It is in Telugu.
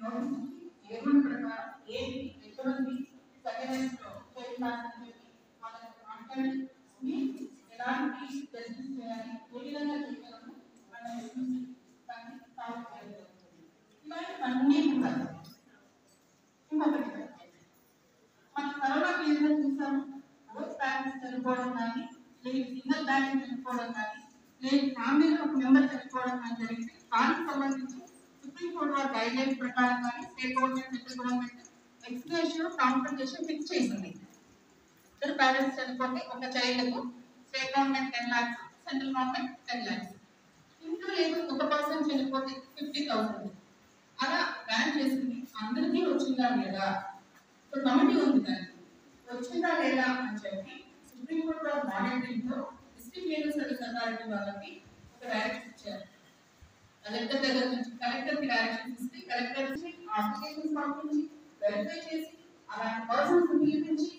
నోటీస్ ఏమని ప్రకారం ఏది ఎటువంటి సెకండ్ చేయాలని చెప్పి వాళ్ళకి మాట్లాడి ఎలాంటి జస్టిస్ చేయాలి ఏ విధంగా చేయగలము దాన్ని సాల్వ్ చేయగలుగుతుంది. ఇలాంటివన్నీ ఉంటాయి. ఇంకొకటి మన కరోనా కేసులో చూసాము, బోత్ పేరెంట్స్ చనిపోవడం కానీ లేదు సింగిల్ పేరెంట్ చనిపోవడం కానీ లేదు ఫ్యామిలీలో ఒక మెంబర్ చనిపోవడం కానీ జరిగితే దానికి సంబంధించి సుప్రీంకోర్టు వారి గైడ్ లైన్స్ ప్రకారం కానీ state government central government ex gratia compensation fix చేసింది. ఇద్దరు పేరెంట్స్ చనిపోతే ఒక చైల్డ్కు state government 10 lakhs, central government 10 lakhs. ఇంట్లో లేదు ఒక పర్సన్ చనిపోతే 50,000 అలా బ్యాన్ చేసింది. అందరికీ వచ్చిందా లేదా, సో కమిటీ ఉంది దానికి వచ్చిందా లేదా అని చెప్పి సుప్రీంకోర్టు వారి మానిటరింగ్ లో డిస్ట్రిక్ట్ లీగల్ సర్వీస్ అథారిటీ వాళ్ళకి ఒక డైరెక్షన్ ఇచ్చారు. కలెక్టర్ దగ్గర నుంచి కలెక్టర్కి డైరెక్షన్స్ ఇస్తే కలెక్టర్ అప్లికేషన్స్ పంపించి వెరిఫై చేసి అలాంటి పర్సన్స్ పిలిపించి